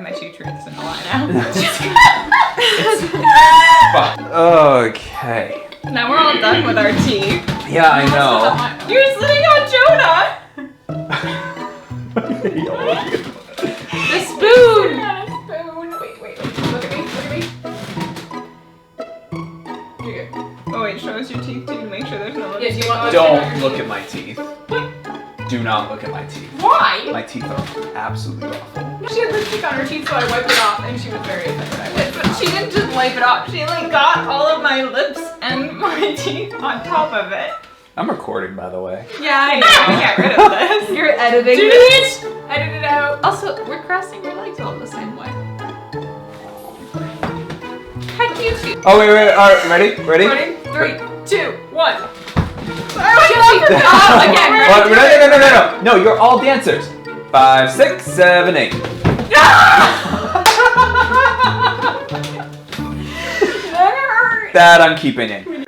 My two truths and a lie now. Okay. Now we're all done with our tea. Yeah, I know. You're sitting on Jonah! The spoon! Wait. Look at me. Here you go. Oh wait, show us your teeth too to make sure there's no lipstick. Don't look at my teeth. Do not look at my teeth. Why? My teeth are absolutely awful. She had lipstick on her teeth, so I wiped it off, and she was very offended. But she didn't just wipe it off. She like got all of my lips and my teeth on top of it. I'm recording, by the way. Yeah, I know. Get rid of this. You're editing this. Edit it out. Also, we're crossing your legs all the same way. Heck you two. Oh, wait. All right, ready? Ready? 3, 2, 1. Again. No, you're all dancers. 5, 6, 7, 8. That I'm keeping in.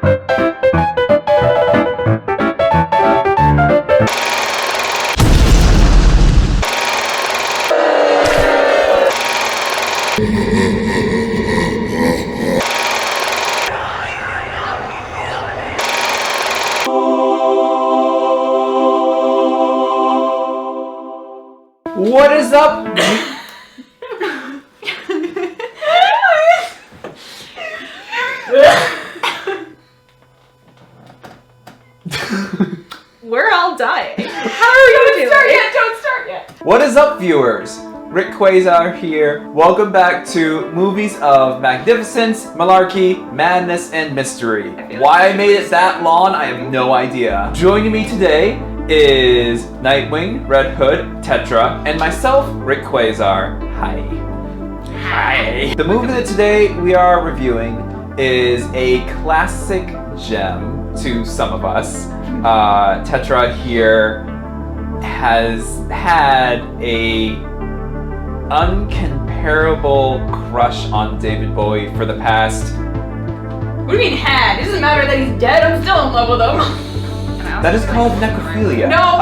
What is up? We're all dying. How are we going to start yet? Don't start yet. What is up, viewers? Rick Quasar here. Welcome back to Movies of Magnificence, Malarkey, Madness, and Mystery. Why I made it that long, I have no idea. Joining me today is Nightwing, Redhood, Tetra, and myself, Rick Quasar. Hi. The movie that today we are reviewing is a classic gem to some of us. Tetra here has had a uncomparable crush on David Bowie for the past... What do you mean had? It doesn't matter that he's dead, I'm still in love with him. That is called necrophilia. No.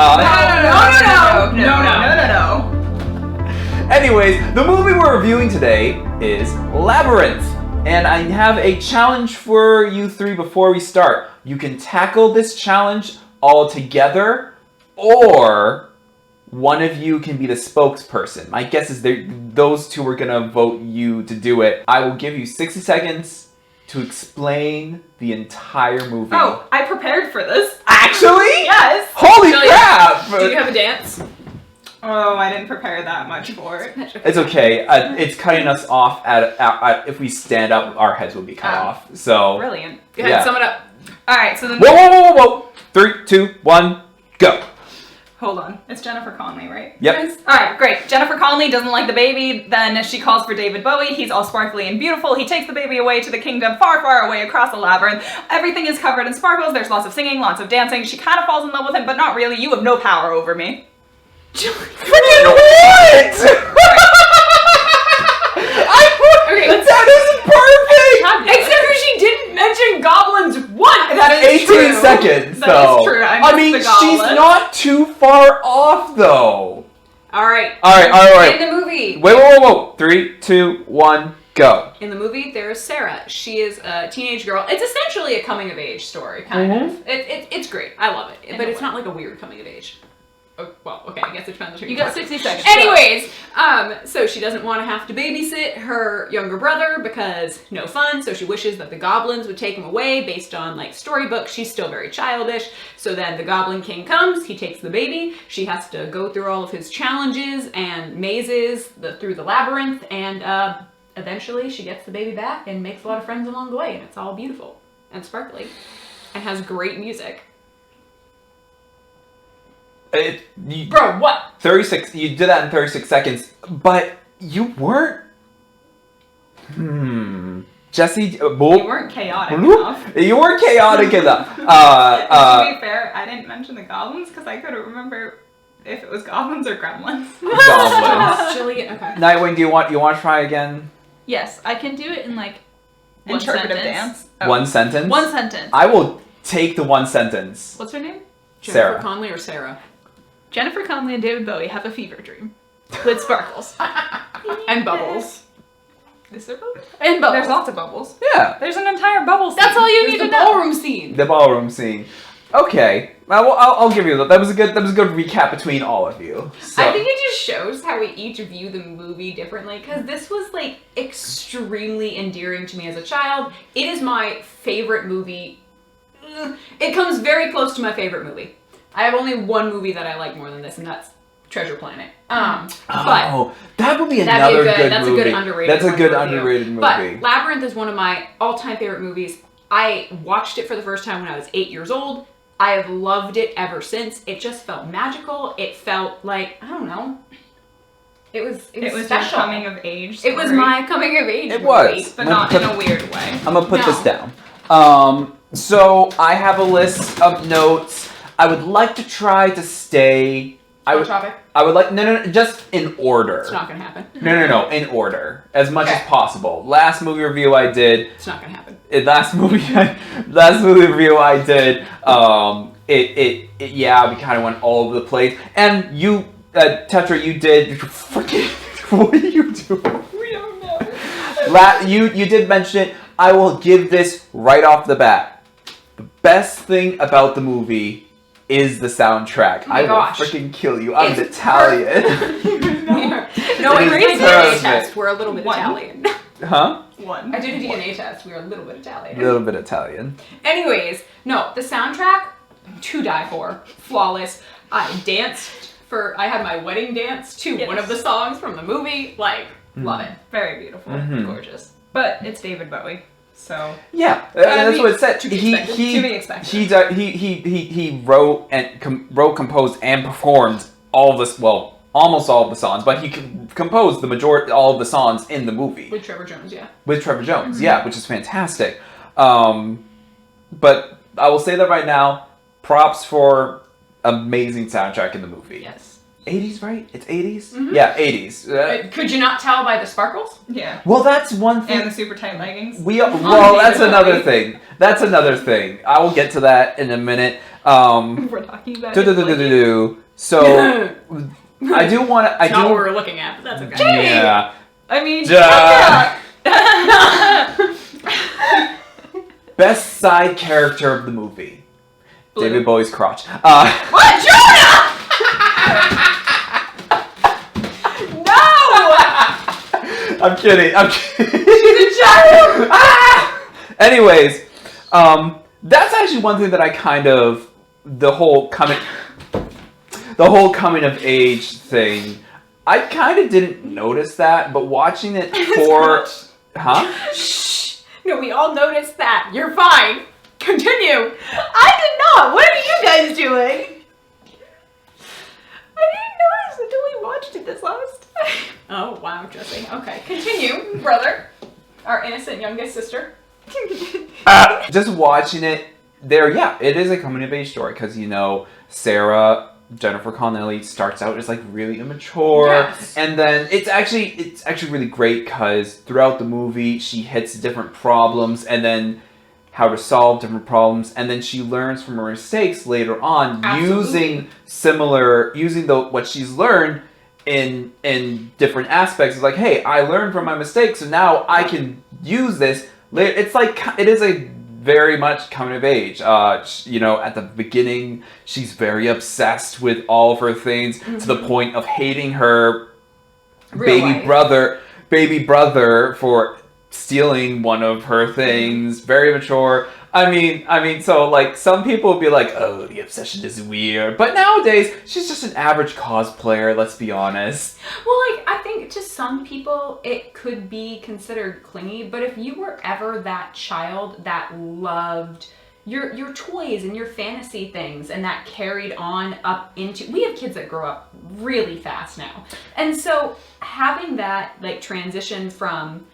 Anyways, the movie we're reviewing today is Labyrinth. And I have a challenge for you three before we start. You can tackle this challenge all together, or one of you can be the spokesperson. My guess is those two are gonna vote you to do it. I will give you 60 seconds to explain the entire movie. Oh, I prepared for this. Actually? Yes. Holy crap! Do you have a dance? Oh, I didn't prepare that much for it. It's okay. It's cutting us off at if we stand up, our heads will be cut off. So Brilliant. Go ahead, sum it up. All right, so then. Whoa! 3, 2, 1, go. Hold on. It's Jennifer Connelly, right? Yep. Yes. All right, great. Jennifer Connelly doesn't like the baby. Then she calls for David Bowie. He's all sparkly and beautiful. He takes the baby away to the kingdom far, far away across the labyrinth. Everything is covered in sparkles. There's lots of singing, lots of dancing. She kind of falls in love with him, but not really. You have no power over me. Freaking what? Okay, that isn't perfect! Except for she didn't mention goblins once! That is 18 true. seconds, That though. is true. I mean, missed the she's goblin. not too far off, though. Alright. All right. In the movie. Whoa. 3, 2, 1, go. In the movie, there's Sarah. She is a teenage girl. It's essentially a coming of age story, kind of. It's great. I love it. But it's not like a weird coming of age. Oh, well, okay, I guess it depends on who You got 60 seconds. Anyways, so she doesn't want to have to babysit her younger brother because no fun, so she wishes that the goblins would take him away based on, like, storybooks. She's still very childish, so then the Goblin King comes, he takes the baby, she has to go through all of his challenges and mazes through the labyrinth, and eventually she gets the baby back and makes a lot of friends along the way, and it's all beautiful and sparkly and has great music. Bro, what? 36. You did that in 36 seconds, but you weren't. Jesse. You weren't chaotic enough. You weren't chaotic enough. To be fair, I didn't mention the goblins because I couldn't remember if it was goblins or gremlins. Goblins. Okay. Nightwing, do you want to try again? Yes, I can do it in like Interpretive sentence. dance. One sentence. One sentence. I will take the one sentence. What's her name? Jennifer Sarah. Connelly or Sarah? Jennifer Connelly and David Bowie have a fever dream. with sparkles. And bubbles. Is there bubbles? And bubbles. There's lots of bubbles. Yeah. There's an entire bubble scene. That's all you There's need the to know. ballroom scene. The ballroom scene. Okay. Well, I'll give you that. That was a good recap between all of you. So. I think it just shows how we each view the movie differently, because this was like extremely endearing to me as a child. It is my favorite movie. It comes very close to my favorite movie. I have only one movie that I like more than this, and that's Treasure Planet. But that would be that'd another be good that's movie. a good underrated That's a one good to review. underrated movie. But Labyrinth is one of my all-time favorite movies. I watched it for the first time when I was 8 years old. I have loved it ever since. It just felt magical. It felt like, I don't know. It was special. your coming of age. It was story, my coming of age It movie. was. but not in a weird way. I'm gonna put No. this down. So I have a list of notes. I would like to try to stay. On topic. I would like no, just in order. It's not gonna happen. No, in order as much Okay. as possible. Last movie review I did. It's not gonna happen. Last movie review I did. Yeah, we kind of went all over the place. And you, Tetra, you did. Freaking, what are you doing? We don't know. You did mention it. I will give this right off the bat. The best thing about the movie is the soundtrack. Oh my I will gosh. freaking kill you. I'm It's Italian. No, It we is did a DNA perfect. test. We're a little bit One. Italian. Huh? One. I did a DNA test. We were a little bit Italian. A little bit Italian. Anyways, no, the soundtrack, to die for. Flawless. I had my wedding dance to Yes. one of the songs from the movie. Like, love it. Very beautiful. Mhm. Gorgeous. But it's David Bowie, so Yeah, that's what it said. to be expected. To be expected. He wrote and composed and performed all of this. Well, almost all of the songs, but he composed the majority, all of the songs in the movie With Trevor Jones, yeah. with Trevor Jones. Yeah, which is fantastic. But I will say that right now, props for amazing soundtrack in the movie. Yes. 80s, right? It's 80s. Mhm. Yeah, 80s. Could you not tell by the sparkles? Yeah. Well, that's one thing. And the super tight leggings. Well, that's David another Bowie. thing. That's another thing. I will get to that in a minute. We're talking about it. So I do want to. I It's not what do. we're looking at, but that's okay. Yeah. I mean, Duh. Best side character of the movie. Blue. David Bowie's crotch. What? Jonah! No! I'm kidding. I'm kidding. She's a child! Anyways, that's actually one thing that I kind of the whole coming of age thing. I kind of didn't notice that, but watching it for Shh! No, we all noticed that. You're fine. Continue. I did not. What are you guys doing? I didn't notice until we watched it this last time. Oh, wow, Jesse. Okay, continue, brother. Our innocent youngest sister. just watching it there. Yeah, it is a coming of age story because Sarah. Jennifer Connelly starts out as like really immature, Yes. and then it's actually really great because throughout the movie she hits different problems and then how to solve different problems, and then she learns from her mistakes later on Absolutely. using what she's learned in different aspects. It's like, hey, I learned from my mistakes, so now I can use this later. It's like it is a very much coming of age. At the beginning, she's very obsessed with all of her things to the point of hating her Real baby life. brother for stealing one of her things. Very mature. I mean, so like some people would be like, oh, the obsession is weird, but nowadays she's just an average cosplayer. Let's be honest. Well, like, I think to some people it could be considered clingy, but if you were ever that child that loved your toys and your fantasy things and that carried on up into... We have kids that grow up really fast now. And so having that, like, transition from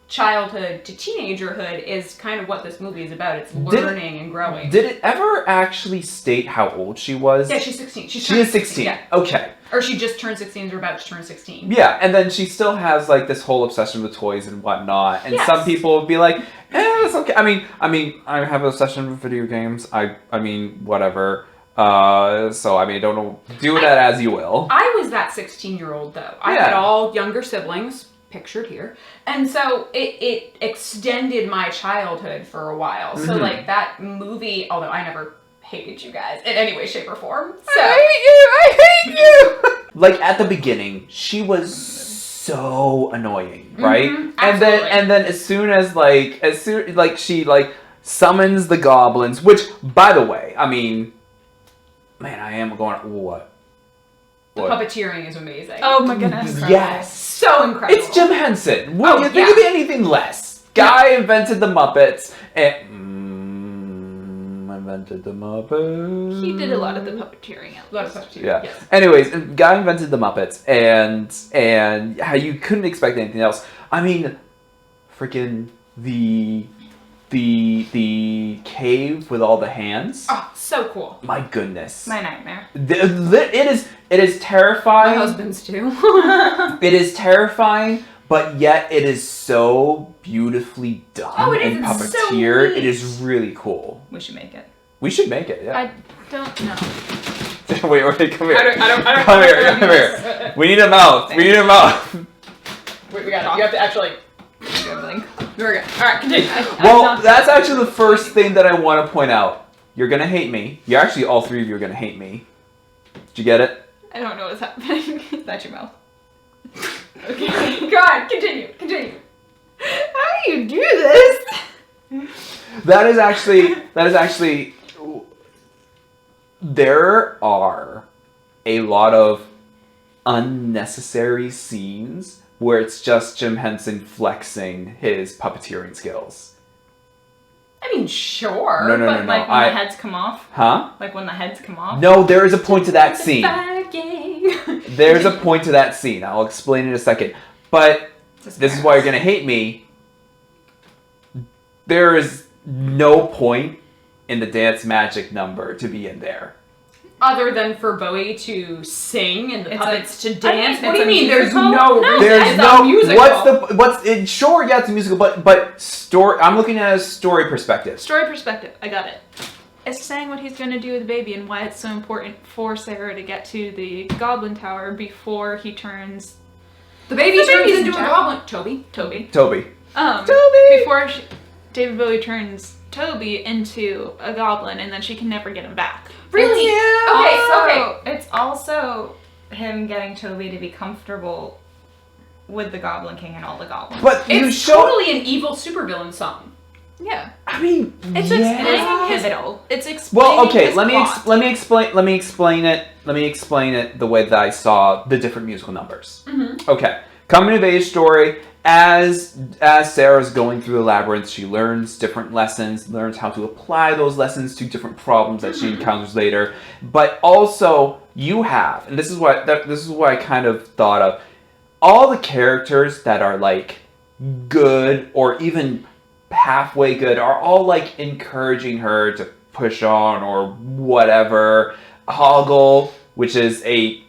childhood to teenagerhood is kind of what this movie is about. It's learning and growing. Did it ever actually state how old she was? Yeah, she's 16. She is 16. Yeah. Okay. Or she just turned 16 or about to turn 16. Yeah, and then she still has like this whole obsession with toys and whatnot. And Yes. some people would be like, "It's okay." I mean, I have an obsession with video games. I mean, whatever. So I mean, I don't know. Do that as you will. I was that 16-year-old though. I had all younger siblings, pictured here, and so it extended my childhood for a while. So like that movie, although I never hated you guys in any way, shape, or form. So I hate you. Like at the beginning, she was so annoying, right? And then as soon she like summons the goblins, which by the way, I mean, man, I am going what? The puppeteering is amazing. Oh my goodness. Yes. So incredible. It's Jim Henson. Would you think of anything less? Guy invented the Muppets and invented the Muppets. He did a lot of the puppeteering. A lot of puppeteering. Yeah. Yes. Anyways, guy invented the Muppets and how you couldn't expect anything else. I mean, freaking the cave with all the hands. Oh, so cool. My goodness. My nightmare. It is terrifying. My husband's too. It is terrifying, but yet it is so beautifully done and puppeteered. So neat. It is really cool. We should make it. We should make it. Yeah. I don't know. Wait, come here. I don't Come here. We need a mouth. Wait, we got it. You have to actually. Dribbling. There we go. All right, continue. Well, that's actually the first thing that I want to point out. You're gonna hate me. You're actually all three of you are gonna hate me. Did you get it? I don't know what's happening. That's your mouth. Okay. Go on, continue. How do you do this? That is actually. There are a lot of unnecessary scenes where it's just Jim Henson flexing his puppeteering skills. I mean, sure. No. Like when the heads come off. Huh? Like when the heads come off. No, there is a point to that scene. Gang. There's a point to that scene. I'll explain in a second. But this is why you're gonna hate me. There is no point in the dance magic number to be in there. Other than for Bowie to sing and the puppets to dance. I mean, What do you it's a mean? There's musical? no No, reason. There's It's no a musical. what's it? Sure, yeah, it's a musical, but story. I'm looking at a story perspective. Story perspective. I got it. It's saying what he's going to do with the baby and why it's so important for Sarah to get to the Goblin Tower before he turns The baby The turns baby's into a Jack. goblin. Toby. Toby. Before David Bowie turns Toby into a goblin, and then she can never get him back. Really? Okay. It's also him getting Toby to be comfortable with the Goblin King and all the goblins. But you It's show. totally an evil supervillain song. Yeah, I mean, it's yeah. pivotal. It's explaining. Well, okay. his Let me plot. explain it the way that I saw the different musical numbers. Mm-hmm. Okay, coming of age story. As Sarah's going through the labyrinth, she learns different lessons, learns how to apply those lessons to different problems that she encounters later. But also, you have, and this is what I kind of thought of, all the characters that are like good or even halfway good are all like encouraging her to push on or whatever. Hoggle, which is a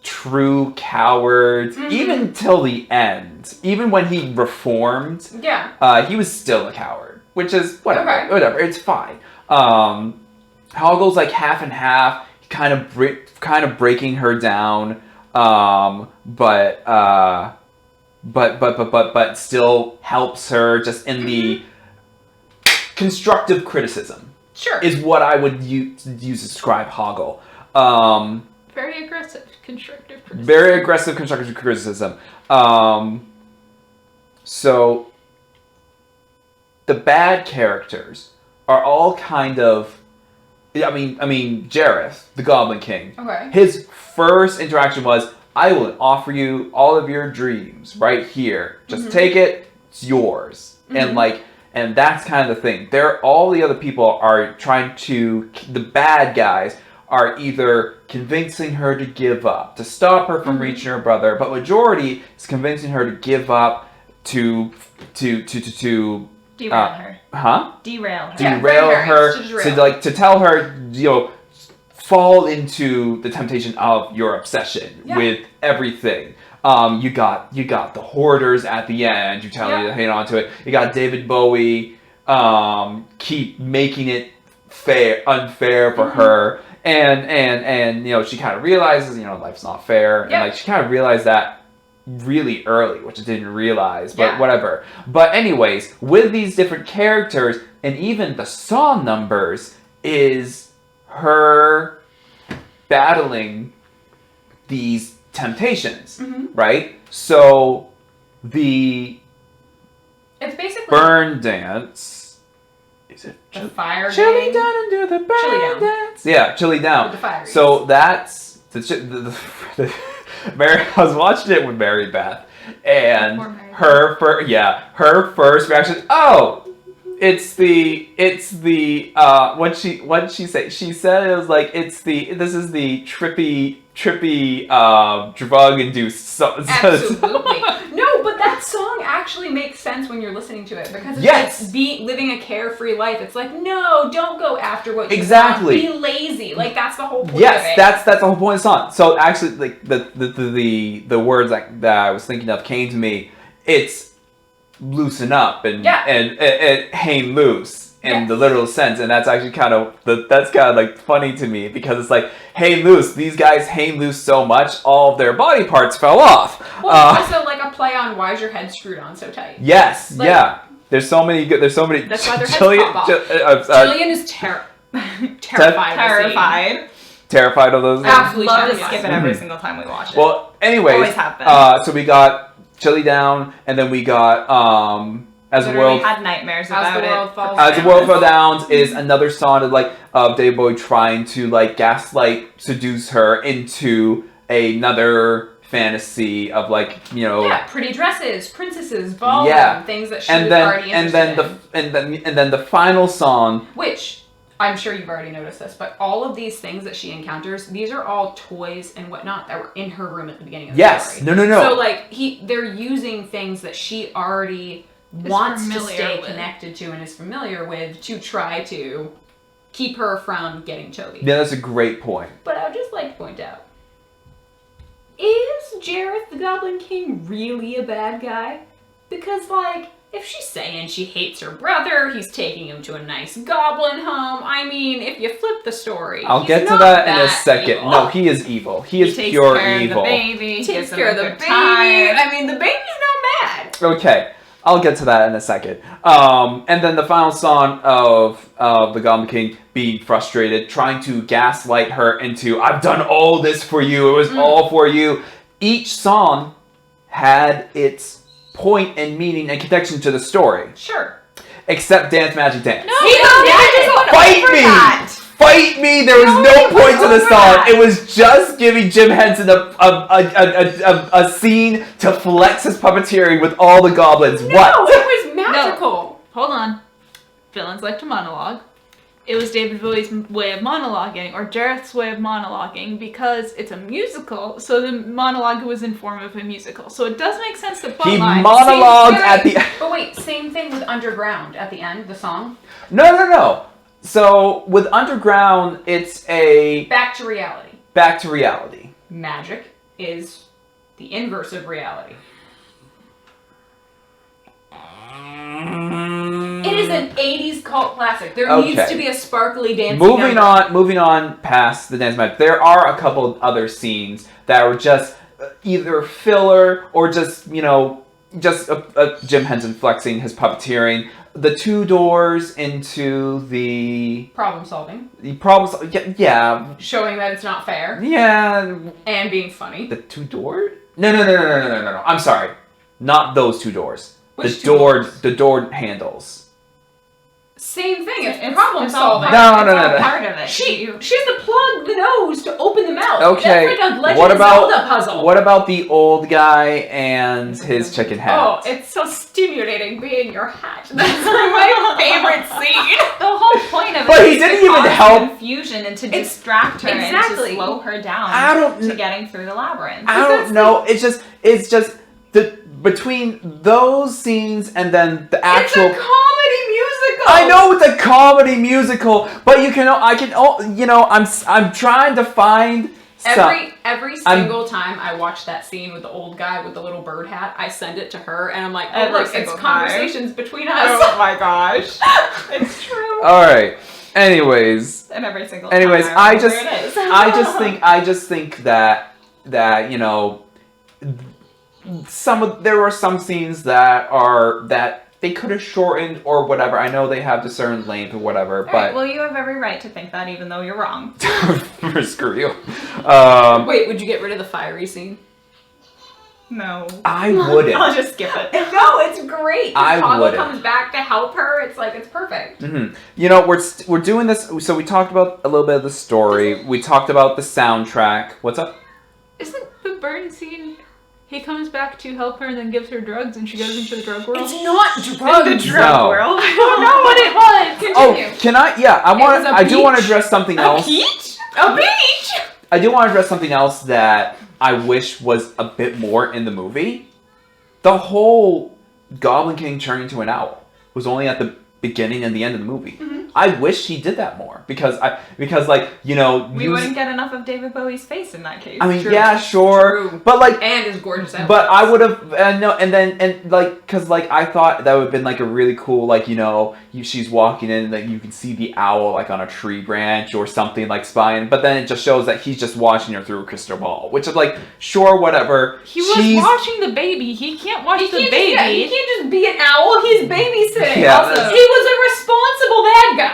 true coward, even till the end. Even when he reformed, he was still a coward, which is whatever. Okay. Whatever, it's fine. Hoggle's like half and half, kind of breaking her down, but still helps her just in the constructive criticism. Sure. Is what I would use to describe Hoggle. Very aggressive, constructive criticism. Very aggressive constructive criticism. So the bad characters are all kind of. I mean, Jareth, the Goblin King. Okay. His first interaction was, "I will offer you all of your dreams right here. Just take it. It's yours." And that's kind of the thing. All the other people are trying to. The bad guys are either convincing her to give up, to stop her from reaching her brother, but majority is convincing her to give up to Derail her. Huh? Derail her. Derail her, to derail. to tell her, fall into the temptation of your obsession with everything. You got the hoarders at the end. You tell you to hang on to it. You got David Bowie. Keep making it unfair for her, And she kind of realizes life's not fair, and like she kind of realized that really early, which I didn't realize, but whatever. But anyways, with these different characters and even the song numbers is her battling these temptations, right? So it's basically burn dance. Is it the fire chilly gang. down and do the burn Chilly down. dance? Yeah, chilly down. With the fire So that's the Mary. I was watching it with Mary Beth, and her first reaction. Oh, it's the what she said. She said it was like this is the trippy drug induced. Absolutely. No, but that song actually makes sense when you're listening to it because it's like living a carefree life. It's like, no, don't go after what you want. Be lazy. Like that's the whole point of it. That's the whole point of the song. So actually, like the words that I was thinking of came to me. It's loosen up and hang loose in the literal sense, and that's actually kind of like funny to me because it's like hang loose. These guys hang loose so much, all of their body parts fell off. Well, it's also like a play on why's your head screwed on so tight. Yes, yeah. There's so many. That's why their heads pop off. Jillian is terrified. Terrified of those. Absolutely, love to skip it every single time we watch it. Well, anyways, always have been. So we got Chilly Down, and then we got As the World had nightmares about it. As the World Falls Down is another song of like David Bowie trying to like gaslight, seduce her into another fantasy of like pretty dresses, princesses, ballroom, things that she was already interested in. And then the final song, which I'm sure you've already noticed this, but all of these things that she encounters, these are all toys and whatnot that were in her room at the beginning of the story. No. So like they're using things that she already wants to stay connected to and is familiar with to try to keep her from getting Toby. Yeah, that's a great point. But I would just like to point out, is Jareth the Goblin King really a bad guy? Because like, if she's saying she hates her brother, he's taking him to a nice goblin home. I mean, if you flip the story, I'll get to that in a second. Evil. No, he is evil. He is pure evil. He takes care of the baby. I mean, the baby's not mad. Okay, I'll get to that in a second. And then the final song of the Goblin King being frustrated, trying to gaslight her into, I've done all this for you. It was all for you. Each song had its point and meaning and connection to the story. Sure. Except Dance Magic Dance. No, fight me! Fight me! There was no point to the song. It was just giving Jim Henson a scene to flex his puppeteering with all the goblins. No, what? It was magical. No. Hold on. Villains like to monologue. It was David Bowie's way of monologuing, or Jareth's way of monologuing, because it's a musical, so the monologue was in form of a musical. So it does make sense that He monologued at the end. But wait, same thing with Underground at the end, the song? No. So with Underground, it's a... Back to reality. Back to reality. Magic is the inverse of reality. It is an 80s cult classic. There needs to be a sparkly dancing Moving on past the dance magic, there are a couple of other scenes that were just either filler or just Jim Henson flexing his puppeteering. The two doors into the problem solving. Yeah. Showing that it's not fair. Yeah. And being funny. The two doors? No. I'm sorry. Not those two doors. The door handles. Same thing. It's problem solving. No. Part of it. She has to plug the nose to open the mouth. Okay. That's like a Legend of Zelda puzzle. What about the old guy and his chicken hat? Oh, it's so stimulating being your hat. That's my favorite scene. The whole point of it But he is didn't to even cause help confusion and to distract her and to slow her down to getting through the labyrinth. I don't know. It's just between those scenes and then the actual. It's a comedy musical. I know it's a comedy musical, but I'm trying to find. Every single time I watch that scene with the old guy with the little bird hat, I send it to her, and I'm like, oh look, it's conversations between us. Oh my gosh. It's true. All right. Anyways, And every single Anyways, time I remember just- where it is. I just think that you know, there were some scenes that they could have shortened or whatever. I know they have a certain length or whatever, All but right, well, you have every right to think that, even though you're wrong. screw you. Wait, would you get rid of the fiery scene? No. I wouldn't. I'll just skip it. No, it's great. I Toggle wouldn't. comes back to help her. It's like, it's perfect. You know, we're doing this. So we talked about a little bit of the story. We talked about the soundtrack. What's up? Isn't the burn scene? He comes back to help her and then gives her drugs, and she goes into the drug world. It's not drugs. In the drug No. world. I don't know what it was. Continue. Oh, can I? Yeah, was a I do want to peach. address something A else. peach? A beach. I do want to address something else that I wish was a bit more in the movie. The whole Goblin King turning into an owl was only at the beginning and the end of the movie. I wish he did that more because like, you know, We wouldn't get enough of David Bowie's face in that case. I mean, True. yeah, sure, True. but like, And his gorgeous outfit. but I would have no, and like, cause like I thought that would have been like a really cool, like, you know, she's walking in and like you can see the owl like on a tree branch or something like spying, but then it just shows that he's just watching her through a crystal ball, which is like, sure, whatever. He was watching the baby. He can't watch the baby. Yeah, he can't just be an owl. He's babysitting. Yeah, Also, that's- he was a responsible bad guy.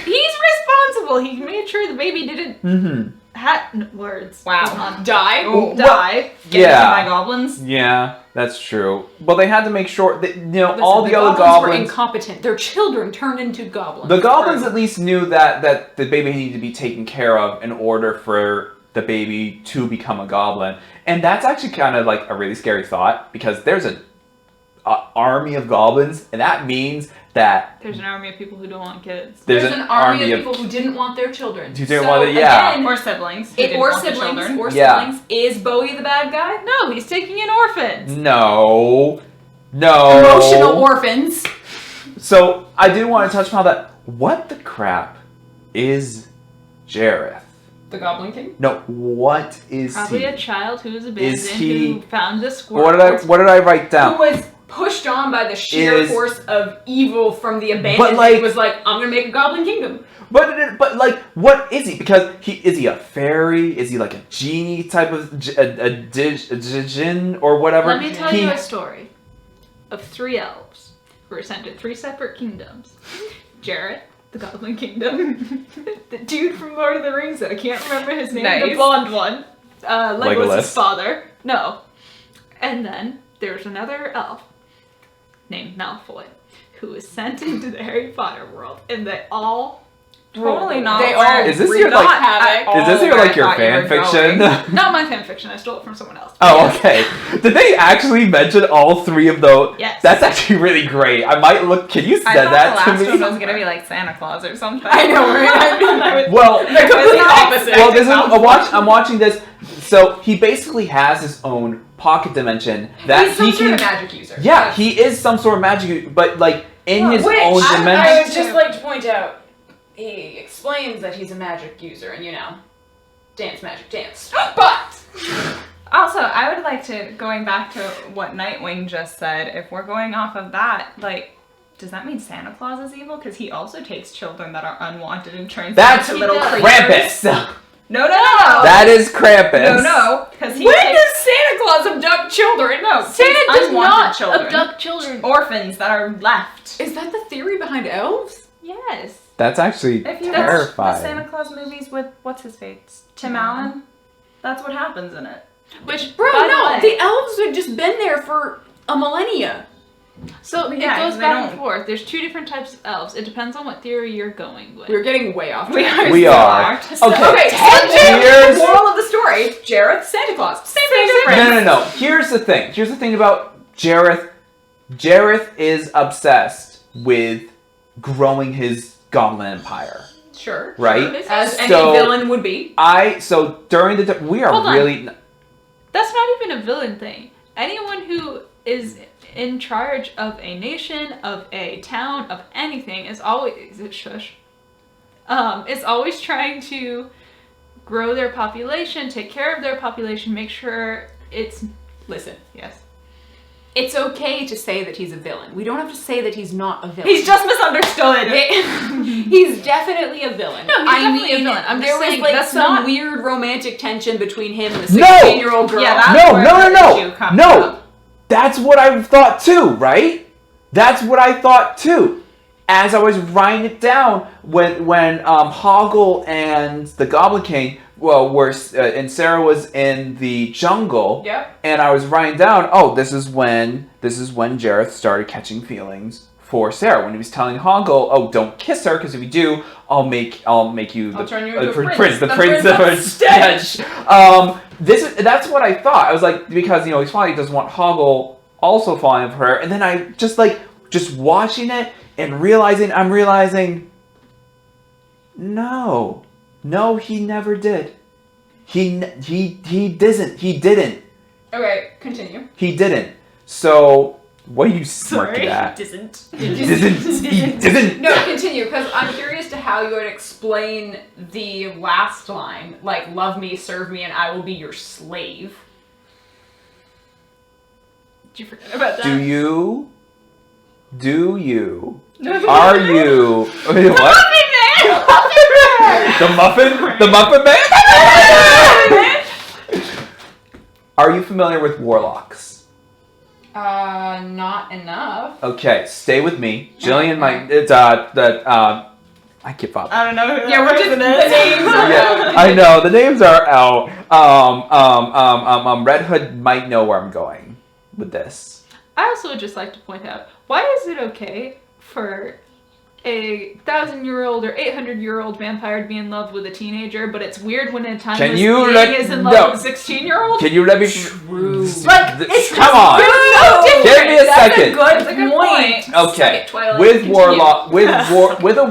He's responsible. He made sure the baby didn't words. Wow. Die. Oh, Well, die. Get yeah. eaten by goblins. Yeah, that's true. Well, they had to make sure that, you know, Listen, all the other were goblins. incompetent. Their children turned into goblins. The goblins at least knew that the baby needed to be taken care of in order for the baby to become a goblin, and that's actually kind of like a really scary thought because there's an army of goblins, and that means that There's an army of people who don't want kids. There's an army of people who didn't want their children. Who didn't want it, yeah. Again, Or siblings. who didn't or want the siblings. children. Or Yeah. siblings. Is Bowie the bad guy? No, he's taking in orphans. no. Emotional orphans. So I do want to touch upon that. What the crap is Jareth? The Goblin King? No, what is Probably he? a child who was abandoned he- who found a squirrel. What did I write down? Who was pushed on by the sheer Is- force of evil from the abandoned. But, like- was like, I'm gonna make a Goblin Kingdom. But like, what is he? Because is he a fairy? Is he like a genie type of a djinn or whatever? Let me tell He- you a story of 3 elves who were sent to 3 separate kingdoms. Jareth, the Goblin Kingdom. The dude from Lord of the Rings, I can't remember his name. The Nice. blonde one. Legolas' Legolas. father. No. And then there's another elf named Malfoy who was sent into the Harry Potter world, and they all Totally not. They where- all Is this wreaked your, like- havoc. Is this Oh, your where like I your thought you fan were fiction? going. Not my fan fiction, I stole it from someone else. Oh, okay. Did they actually mention all 3 of those? Yes. That's actually really great. I might look. Can you I send thought that the last to me? one was gonna be like Santa Claus or something. I know, right? Well, The complete opposite. well, this is I'm watching this. So he basically has his own pocket dimension that He's some he sort can. of magic user. Yeah, he is some sort of magic, but like in his Which own I dimension. would just like to point out, he explains that he's a magic user, and dance magic dance. But Also, I would like to, going back to what Nightwing just said, if we're going off of that, like, does that mean Santa Claus is evil? Because he also takes children that are unwanted and turns That's them into little He creatures. Krampus. No. That is Krampus. No, because he when takes does Santa Claus abduct children? no, Santa takes does unwanted not children, abduct children. orphans that are left. Is that the theory behind elves? Yes. That's actually If you watch the terrifying. Santa Claus movies with what's his face, Tim Allen, that's what happens in it. Which, Bro, by no, the way, the elves have just been there for a millennia. so Yeah, it goes they back don't- and forth. There's 2 different types of elves. It depends on what theory you're going with. We're getting way off We track. are. We so are. act- Okay. Okay, Here's- moral of the story: Jareth, Santa Claus, same difference. No. Here's the thing. Here's the thing about Jareth. Jareth is obsessed with growing his goblin empire, Sure, right? as any So- villain would be. So during the we are Hold on. really That's not even a villain thing. Anyone who is in charge of a nation, of a town, of anything is always is always trying to grow their population, take care of their population, make sure it's Listen, yes. It's okay to say that he's a villain. We don't have to say that he's not a villain. He's just misunderstood. He's definitely a villain. No, he's definitely a villain. I'm there just was saying, like that's some not- weird romantic tension between him and the No! 16-year-old girl. Yeah, that's where the issue comes from. That's what I thought too, right? That's what I thought too. As I was writing it down, when Hoggle and the Goblin King, and Sarah was in the jungle, Yep. and I was writing down, this is when Jareth started catching feelings for Sarah, when he was telling Hoggle, don't kiss her, because if you do, I'll make you I'll turn you into a prince. the The prince prince of of Stitch. That's what I thought. I was like, because he's fine, he doesn't want Hoggle also falling for her, and then I just watching it and realizing, no, he never did. He didn't. Okay, continue. He didn't. So, what are you smirking at? He didn't. He didn't. No, continue, because I'm curious to how you would explain the last line, like, love me, serve me, and I will be your slave. Did you forget about that? Do you? Are you? Wait, what? The Muffin Man? Are you familiar with warlocks? Not enough. Okay, stay with me. Jillian might. It's I give up. I don't know who that Yeah, we're just person the is. names are Yeah, I know the names are out. Redhood might know where I'm going with this. I also would just like to point out, why is it okay for a 1,000-year-old or 800-year-old vampire to be in love with a teenager, but it's weird when a timeless being is in love with a 16-year-old? Can you let me? True. Come on. Give me a second. That's a good point. Okay. Twilight, With continue. warlock, with a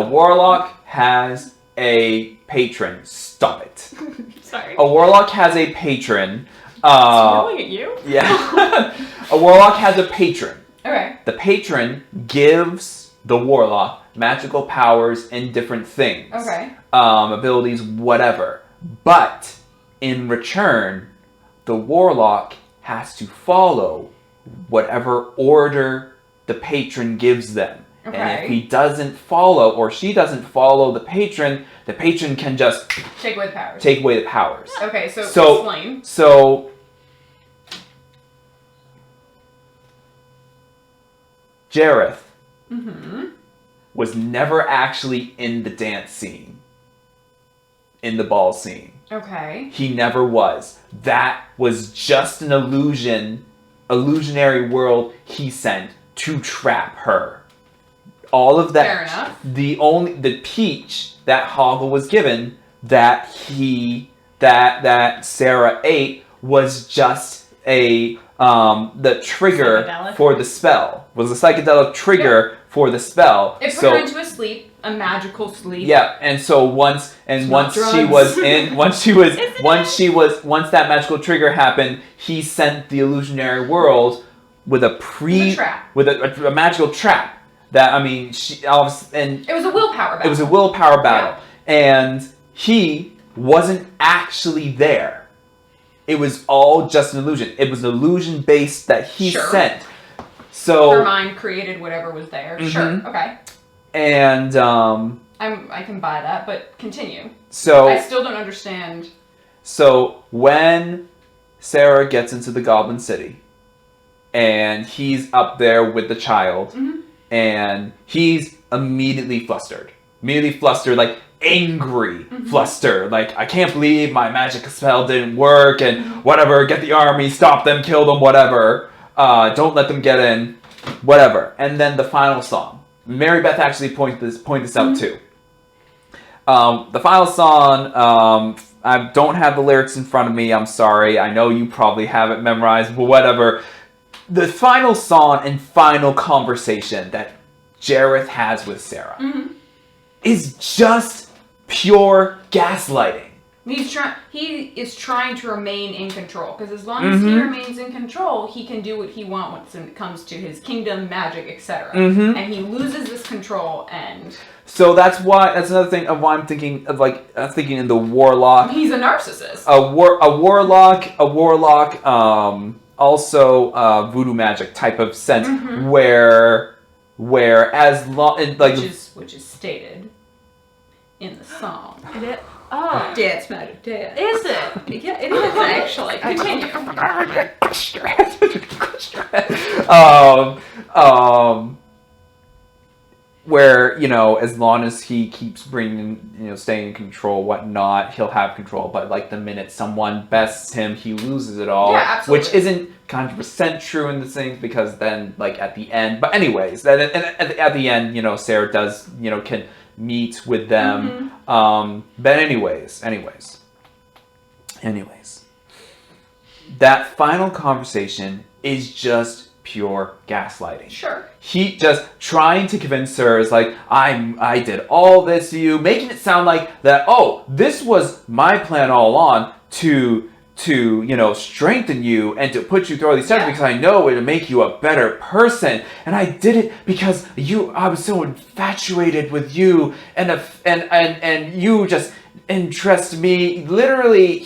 warlock has a patron. Stop it. Sorry. A warlock has a patron. Yelling at you? Yeah. A warlock has a patron. Okay. The patron gives the warlock magical powers and different things. Okay. Abilities, whatever. But in return, the warlock has to follow whatever order the patron gives them. And if Okay. he doesn't follow, or she doesn't follow the patron can just Take away the powers. take away the powers. Okay, so Explain. So, Jareth was never actually in the dance scene, in the ball scene. Okay. He never was. That was just an illusionary world he sent to trap her. All of that. Fair enough. The peach that Hoggle was given that Sarah ate was just the trigger Psychedelic. for the spell. Was a psychedelic trigger for the spell. It put her into a sleep, a magical sleep. Yeah, and so once not she drugs. was in, once that magical trigger happened, he sent the illusionary world with a trap. with a magical trap. That and It was a willpower battle. it was a willpower battle, and he wasn't actually there. It was all just an illusion. It was an illusion based that he Sure. sent. So Her mind created whatever was there. Mhm. Sure. Okay. and I can buy that, but continue. so I still don't understand. So when Sarah gets into the Goblin City, and he's up there with the child, and he's immediately flustered, like angry, flustered, like I can't believe my magic spell didn't work, and whatever, get the army, stop them, kill them, whatever, don't let them get in, whatever. And then the final song. Mary Beth actually point this out too. The final song, I don't have the lyrics in front of me, I'm sorry. I know you probably have it memorized, but whatever. The final song and final conversation that Jareth has with Sarah is just pure gaslighting. He is trying to remain in control, because as long as he remains in control, he can do what he wants when it comes to his kingdom, magic, etc. And he loses this control, and So that's another thing of why I'm thinking of thinking in the warlock. he's a narcissist. A warlock, also voodoo magic type of sense, where as long which is stated in the song. Oh, Dance magic, dance. is it? Yeah, it is actually. Continue. Where, as long as he keeps staying in control, whatnot, he'll have control. But like the minute someone bests him, he loses it all. Yeah, absolutely. Which isn't 100% true in the things, because then at the end. But anyways, at the end, Sarah does can meet with them. But anyways, that final conversation is just pure gaslighting. Sure. He just trying to convince her is like, I did all this to you, making it sound like that, oh, this was my plan all along to strengthen you and to put you through all these tests because I know it'll make you a better person. And I did it because I was so infatuated with you and you just interest me. Literally,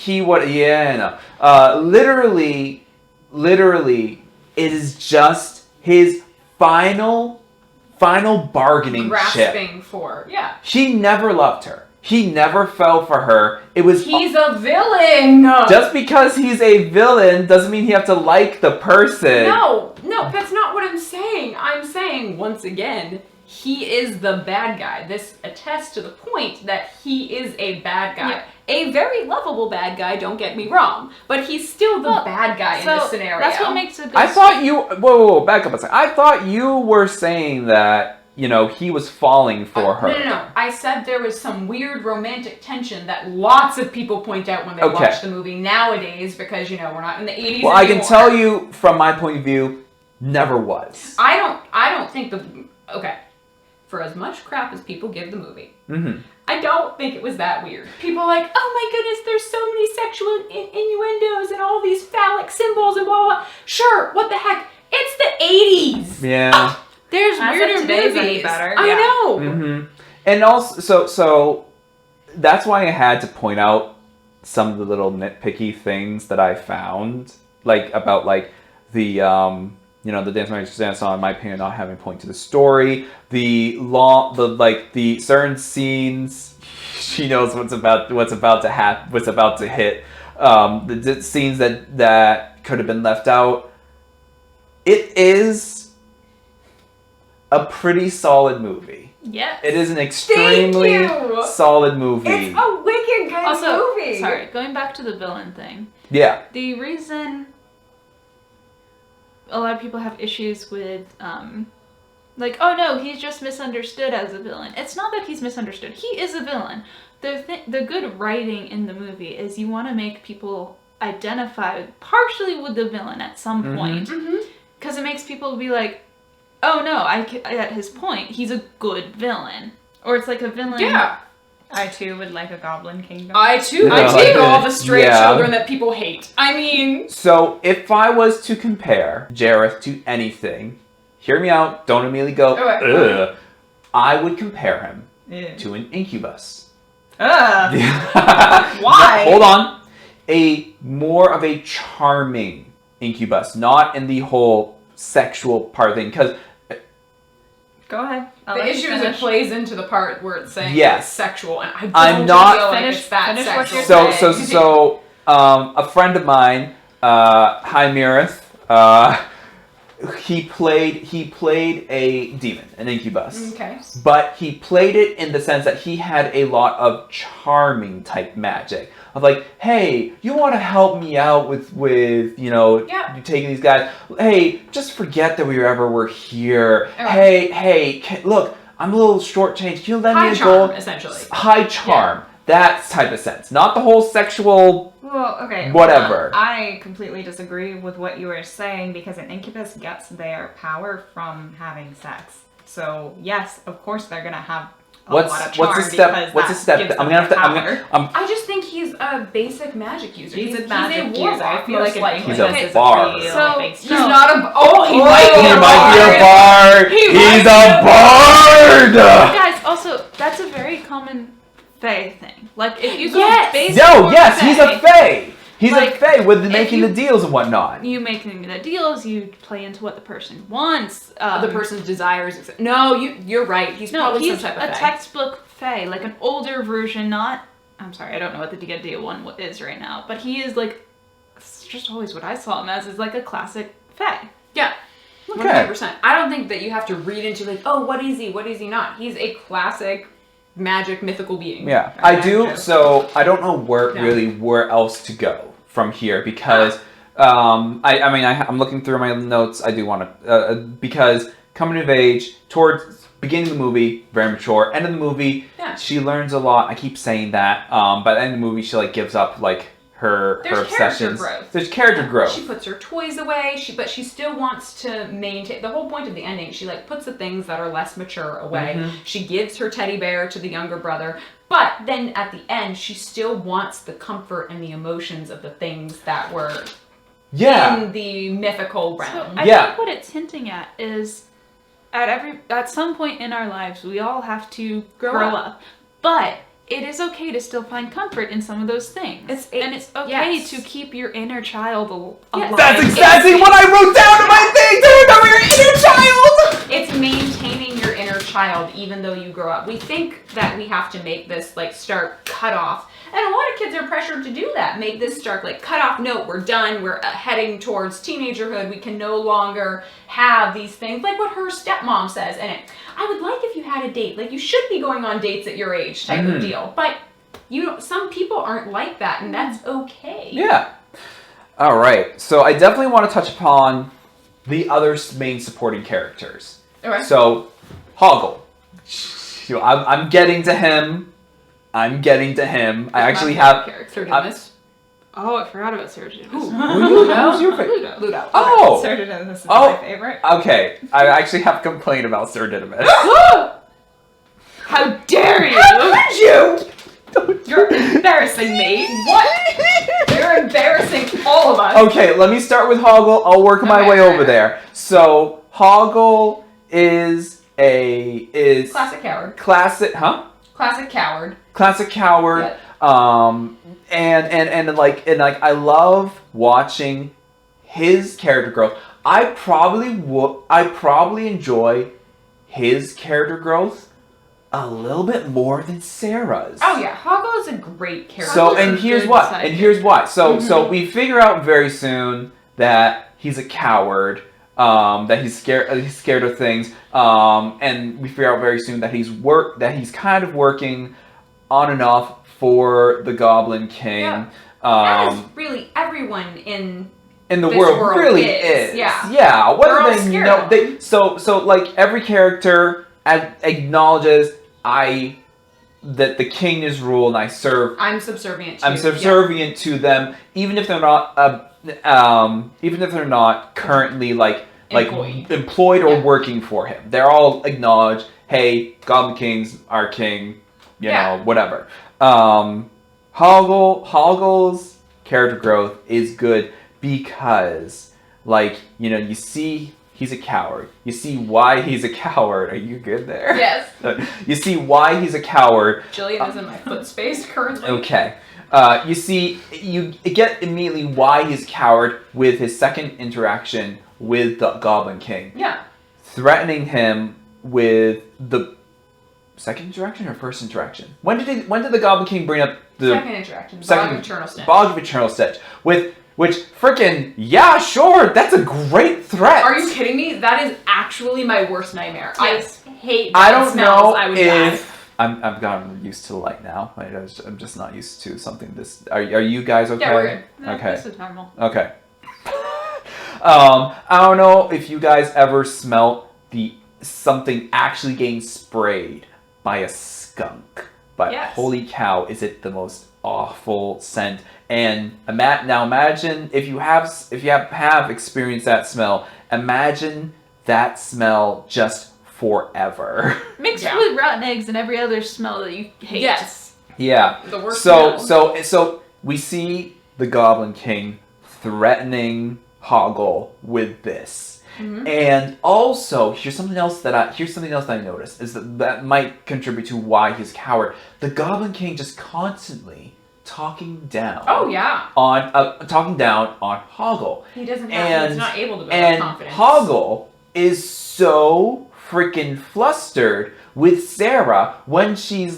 literally, it is just his final bargaining grasping chip. for He never loved her. He never fell for her. He's a villain. Just because he's a villain doesn't mean you have to like the person. No, that's not what I'm saying. I'm saying, once again, he is the bad guy. This attests to the point that he is a bad guy. Yeah. A very lovable bad guy, don't get me wrong. But he's still the bad guy in this scenario. That's what makes it good. I thought you... Whoa, back up a second. I thought you were saying that, he was falling for her. No. I said there was some weird romantic tension that lots of people point out when they watch the movie nowadays, because, we're not in the 80s Well, anymore. I can tell you, from my point of view, never was. I don't think okay. For as much crap as people give the movie, I don't think it was that weird. People are like, oh my goodness, there's so many sexual innuendos and all these phallic symbols and blah, blah, blah. Sure, what the heck? It's the 80s. Yeah. There's As weirder if today's movies. any better. I Yeah. know. And also, so that's why I had to point out some of the little nitpicky things that I found, about the the Dance Magic Dance song, in my opinion, not having a point to the story. The certain scenes, she knows what's about to hit. The scenes that could have been left out. It is a pretty solid movie. Yes. It is an extremely solid movie. It's a wicked good movie. Sorry, going back to the villain thing. Yeah. The reason a lot of people have issues with, oh no, he's just misunderstood as a villain. It's not that he's misunderstood. He is a villain. The good writing in the movie is you want to make people identify partially with the villain at some point. Because it makes people be like, oh no, at his point, he's a good villain. Or it's like a villain. Yeah. I too would like a goblin kingdom. I take all the stray children that people hate. I mean... So, if I was to compare Jareth to anything, hear me out, don't immediately go, ugh. I would compare him to an incubus. Why? Hold on. More of a charming incubus, not in the whole sexual part thing, because... Go ahead. The issue is it plays into the part where it's saying it's sexual, and I don't feel like it's that sexual. So, a friend of mine, Hymirith, he played a demon, an incubus. Okay. But he played it in the sense that he had a lot of charming type magic. Of like, hey, you want to help me out with you taking these guys? Hey, just forget that we ever were here. Right. Hey, look, I'm a little shortchanged. Can you lend me a gold? Essentially. High charm. Yeah. That type of sense. Not the whole sexual... Well, okay. Whatever. I completely disagree with what you were saying, because an incubus gets their power from having sex. So, yes, of course they're going to have What's lot of a charm step? because What's a that step? gives I'm them gonna have to. power. I just think he's a basic magic user. He's a magic warlock, user. I feel most like it likely. He's a influences bard. appeal, So, thanks He's to- not a. He He might be a might be a bard. He He's might a bard. Guys, also, that's a very common Fae thing. Like, if you go Yes! basic Yo, or yes, he's a fae. He's a Like, fae with if making you- the deals and whatnot. You make the deals, you play into what the person wants. The person's desires. No, you're right. He's No, probably he's some type a of fae. textbook Fae, like an older version, not... I'm sorry, I don't know what the D&D one is right now, but he is like... It's just always what I saw him as, is like a classic Fae. Yeah. Okay. 100%. I don't think that you have to read into like, oh, what is he not? He's a classic magic mythical being. Yeah, I do. true. So I don't know where No. where else to go from here because I'm looking through my notes. I do want to because coming of age towards beginning of the movie very mature. End of the movie, Yeah. she learns a lot. I keep saying that. By the end of the movie, she like gives up like her There's obsessions. character growth. There's character growth. She puts her toys away, but she still wants to maintain the whole point of the ending. She like puts the things that are less mature away. Mhm. She gives her teddy bear to the younger brother, but then at the end she still wants the comfort and the emotions of the things that were Yeah. in the mythical So realm. I Yeah. think what it's hinting at is at some point in our lives we all have to grow up. But it is okay to still find comfort in some of those things. And it's okay yes. to keep your inner child Yes. alive. That's exactly what I wrote down in my thing. To remember your inner child. It's maintaining your inner child even though you grow up. We think that we have to make this like stark cutoff. And a lot of kids are pressured to do that. Make this stark like cutoff note. We're done. We're heading towards teenagerhood. We can no longer have these things. Like what her stepmom says. And I would like if you had a date. Like you should be going on dates at your age type of deal. But some people aren't like that and that's okay. Yeah. All right. So I definitely want to touch upon the other main supporting characters. Okay. So, Hoggle. I'm getting to him. I actually have. Sir Didymus. Oh, I forgot about Sarah Jane. Who's Ludo? your favorite? Ludo. Oh. Sir Didymus is Oh. my favorite. Okay. I actually have a complaint about Sir Didymus. How dare you! Could you? You're embarrassing me. What? You're embarrassing all of us. Okay. Let me start with Hoggle. I'll work my Okay, way alright, over there. So Hoggle is Classic coward. classic, huh? Classic coward. Classic coward. Yep. And I love watching his character growth. I probably enjoy his character growth a little bit more than Sarah's. Oh yeah, Hoggle is a great character. So Hoggle's a and here's good what. side And here's why. So Mm-hmm. so we figure out very soon that he's a coward. That he's scared of things. And we figure out very soon that he's kind of working on and off for the Goblin King. Yeah. As really everyone in the this world world really is, is. yeah. Yeah. We're all Whether they scared know of him. so like every character acknowledges that the king is rule and I'm subservient to I'm subservient to them, even if they're not currently like employed or Yeah. working for him. They're all acknowledged. Hey, Goblin King's our king. You Yeah. know, whatever. Hoggle's character growth is good because, you see he's a coward. You see why he's a coward. Are you good there? Yes. You see why he's a coward. Jillian is in my foot space currently. Okay. You get immediately why he's a coward with his second interaction with the Goblin King. Yeah. Threatening him with the second interaction or first interaction? When did the Goblin King bring up the Second interaction. Bog of Eternal Stench. Bog of Eternal Stench? Which frickin' yeah, sure, that's a great threat. Are you kidding me? That is actually my worst nightmare. Yes. I hate I bad don't smells. know I would if die. I've gotten used to light now. I'm just not used to something this. Are you guys okay? Yeah, we're good. No, Okay. This is normal. Okay. I don't know if you guys ever smelt something actually getting sprayed by a skunk. But Yes. holy cow, is it the most awful scent? And now imagine if you have experienced that smell. Imagine that smell just forever. Mixed Yeah. with rotten eggs and every other smell that you hate. Yes. Yeah. The worst So smell. we see the Goblin King threatening Hoggle with this. Mhm. And also, here's something else that I noticed is that might contribute to why he's a coward. The Goblin King just constantly talking down. Oh yeah. Talking down on Hoggle. He doesn't have. He's And- not able to build And confidence. Hoggle is so freaking flustered with Sarah when she's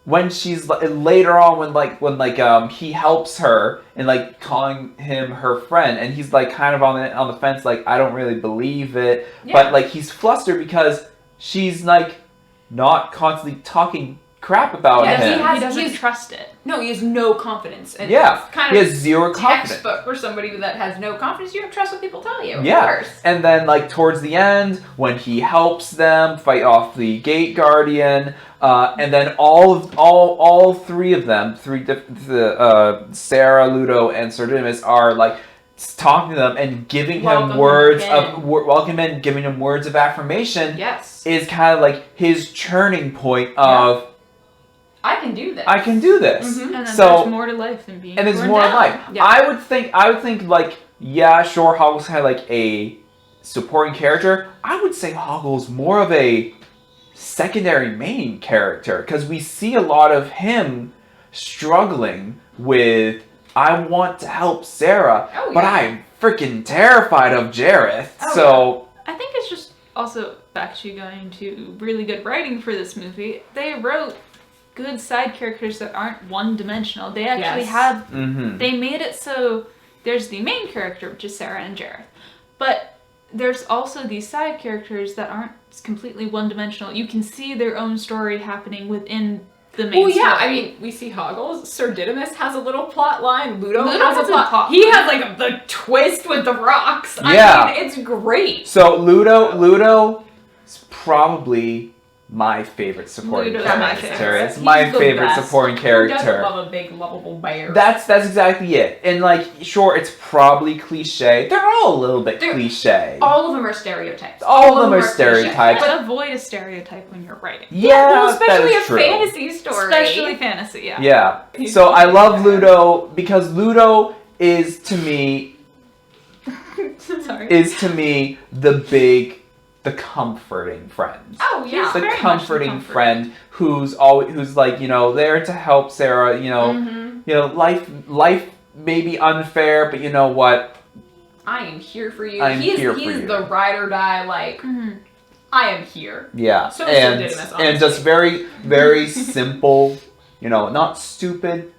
later on when he helps her and like calling him her friend, and he's like kind of on the fence, like I don't really believe it, Yeah. but like he's flustered because she's like not constantly talking crap about Yeah, him. He doesn't he's- trust it. No, he has no confidence. And Yeah, it's kind he of has zero confidence. textbook for somebody that has no confidence. You don't trust what people tell you. Yeah. Of course. And then, like, towards the end, when he helps them fight off the Gate Guardian, and then all three of them, Sarah, Ludo, and Sir Didymus are, like, talking to them and giving Welcome him words in. of welcome and giving him words of affirmation Yes. is kind of like his turning point of I can do this. I can do this. Mhm. And then So- there's more to life than being And there's torn more down. life. Yeah. I would think like, yeah, sure, Hoggle's kind of like a supporting character. I would say Hoggle's more of a secondary main character because we see a lot of him struggling with I want to help Sarah, Oh, but yeah. I'm freaking terrified of Jareth. Oh, So I think it's just also back to going to really good writing for this movie. They wrote good side characters that aren't one-dimensional. They actually Yes. have mhm. they made it so there's the main character, which is Sarah and Jareth, but there's also these side characters that aren't completely one-dimensional. You can see their own story happening within the main Well, yeah, story. I mean, we see Hoggles. Sir Didymus has a little plot line. Ludo Ludo has has a a plot. plot He line. has like the twist with the rocks. Yeah. I mean, it's great. So Ludo is probably my favorite supporting Ludo's character. my favorite. It's He's my the favorite best. supporting Who character. doesn't love a big, lovable bear? That's exactly it. And like, sure, it's probably cliche. They're all a little bit They're- cliche. All of them are stereotypes. All of them are cliches. stereotypes. But avoid a stereotype when you're writing. Yeah, well, especially that a is true. fantasy story. Especially fantasy, yeah. Yeah. So I love Ludo because Ludo is to me Sorry. the comforting friend. Oh He's yeah. the very much the comforting comforting. friend who's like, you know, there to help Sarah, you know, Mhm. you know, life may be unfair, but you know what? I am here for you. I'm he's here for he's you. the ride or die. Like Mhm. I am here. Yeah. So is and Didymus, and just very simple, you know, not stupid,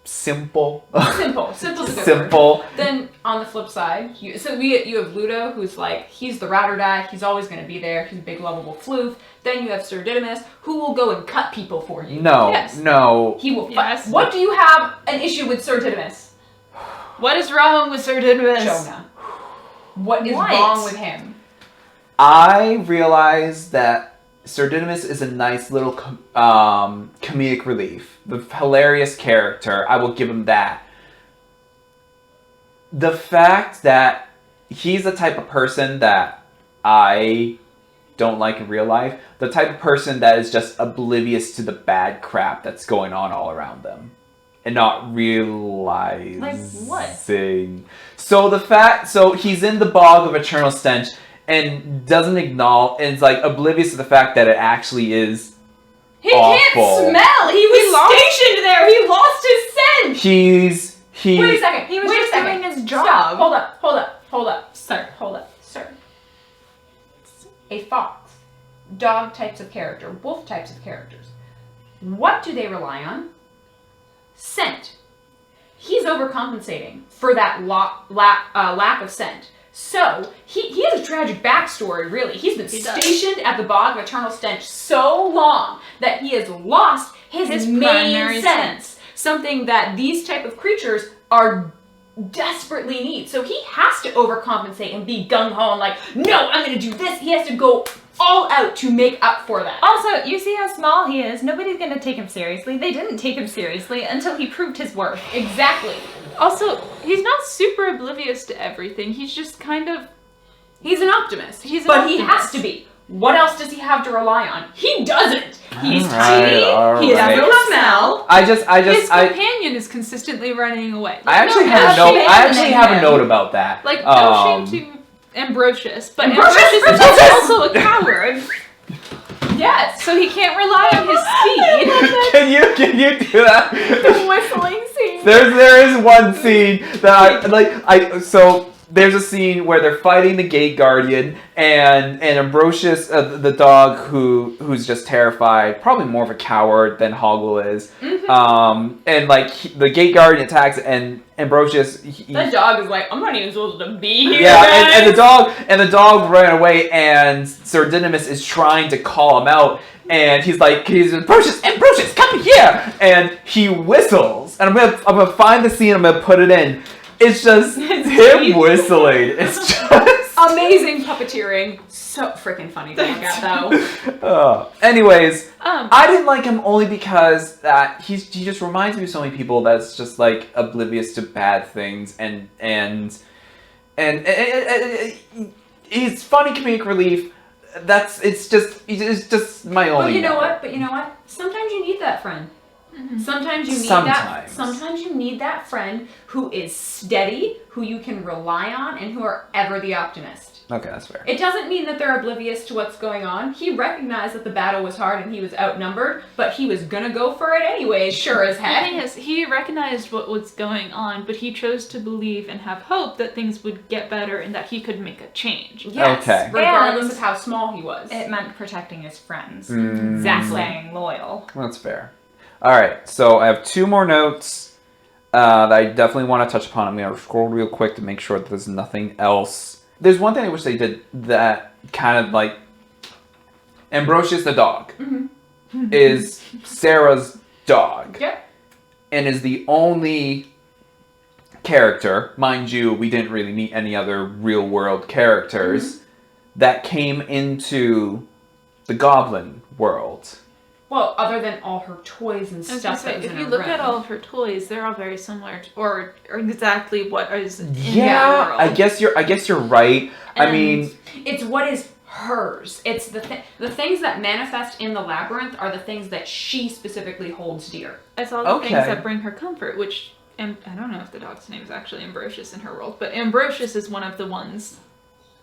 simple. Simple. Simple's a good word. Simple. Then on the flip side, you have Ludo, who's like he's the ride or die. He's always going to be there. He's a big lovable floof. Then you have Sir Didymus, who will go and cut people for you. No, Yes. no. He will. Yes. What do you have an issue with Sir Didymus? What is wrong with Sir Didymus? Jonah. What is What? wrong with him? I realize that Sir Didymus is a nice little comedic relief. The hilarious character, I will give him that. The fact that he's the type of person that I don't like in real life, the type of person that is just oblivious to the bad crap that's going on all around them. And not realizing. Like what? So he's in the bog of eternal stench and doesn't acknowledge, and is like oblivious to the fact that it actually is. He Awful. can't smell. He was stationed there. He lost his scent. Wait a second. He was Wait a just second. doing his Stop. job. Hold up, sir. Hold up, sir. A fox, dog types of character, wolf types of characters. What do they rely on? Scent. He's overcompensating for that lack of scent. So, he has a tragic backstory, really. He's been He does. stationed at the Bog of Eternal Stench so long that he has lost his main primary sense. Something that these type of creatures are desperately need. So he has to overcompensate and be gung-ho and like, no, I'm going to do this. He has to go all out to make up for that. Also, you see how small he is. Nobody's gonna take him seriously. They didn't take him seriously until he proved his worth. Exactly. Also, he's not super oblivious to everything. He's just kind of He's an optimist. He's an but he optimist. has to be. What else does he have to rely on? He doesn't. He's All tiny. right, He all right. has no smell. His companion is consistently running away. I actually no have a shame note. I actually in have a him. note about that. Like, no shame to Ambrosius, but Ambrosius Ambrosius is also a coward, Yes. so he can't rely on his speed. Can you do that? The whistling scene. There is one scene that so there's a scene where they're fighting the gate guardian and Ambrosius, the dog who's just terrified, probably more of a coward than Hoggle is. Mm-hmm. And like the gate guardian attacks and Ambrosius. The dog is like, I'm not even supposed to be here. Yeah, and the dog ran away, and Sir Dynamis is trying to call him out, and he's Ambrosius, come here, and he whistles, and I'm gonna find the scene, I'm gonna put it in. It's just him whistling. It's just amazing puppeteering. So freaking funny to look at, though. Anyways, I didn't like him only because that he just reminds me of so many people that's just like oblivious to bad things and he's funny comedic relief. It's just my only. But you know what? Sometimes you need that friend. Sometimes you need that friend who is steady, who you can rely on, and who are ever the optimist. Okay, that's fair. It doesn't mean that they're oblivious to what's going on. He recognized that the battle was hard and he was outnumbered, but he was gonna go for it anyway, sure as The heck. thing is, he recognized what was going on, but he chose to believe and have hope that things would get better and that he could make a change. Yes, Okay. regardless And of how small he was. It meant protecting his friends. Exactly. Staying loyal. That's fair. All right, so I have two more notes that I definitely want to touch upon. I'm going to scroll real quick to make sure that there's nothing else. There's one thing I wish they did that kind of like Ambrosius the dog is Sarah's dog. Yep. And is the only character, mind you, we didn't really meet any other real world characters that came into the goblin world. Well, other than all her toys and I was stuff gonna that say, was if in you her look room. at all of her toys, they're all very similar or exactly what is in Yeah, that world. I guess you're right. I And mean, It's what is hers. It's the things that manifest in the labyrinth are the things that she specifically holds dear. it's all the Okay. things that bring her comfort, which I don't know if the dog's name is actually Ambrosius in her world, but Ambrosius is one of the ones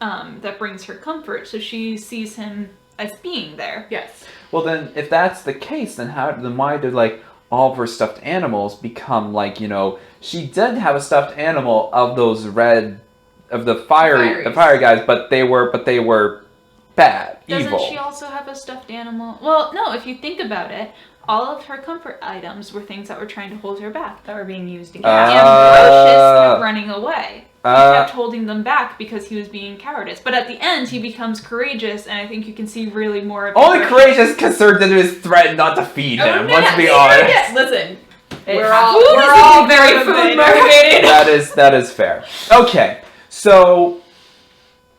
that brings her comfort, so she sees him as being there. Yes. well then, if that's the case, then why did like all of her stuffed animals become like, she did have a stuffed animal of those the fiery guys, but they were bad, Doesn't evil. she also have a stuffed animal? Well, no, if you think about it, all of her comfort items were things that were trying to hold her back. That were being used against. Ambrosius kept running away. He kept holding them back because he was being cowardice. But at the end, he becomes courageous, and I think you can see really more of Only Ambrosius. courageous because Sir Dynamis threatened not to feed him. Let's be honest. Yes, listen. We're all very food motivated. That is fair. Okay, so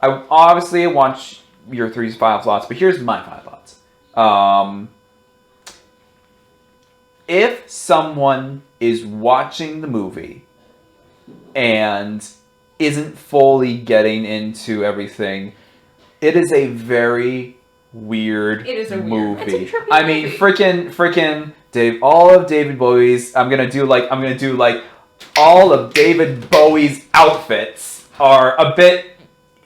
I obviously want your three final thoughts, but here's my final thoughts. If someone is watching the movie and isn't fully getting into everything, it is a very weird It is a weird- movie. it's a trippy I mean, movie. freaking Dave, all of David Bowie's. I'm gonna do like all of David Bowie's outfits are a bit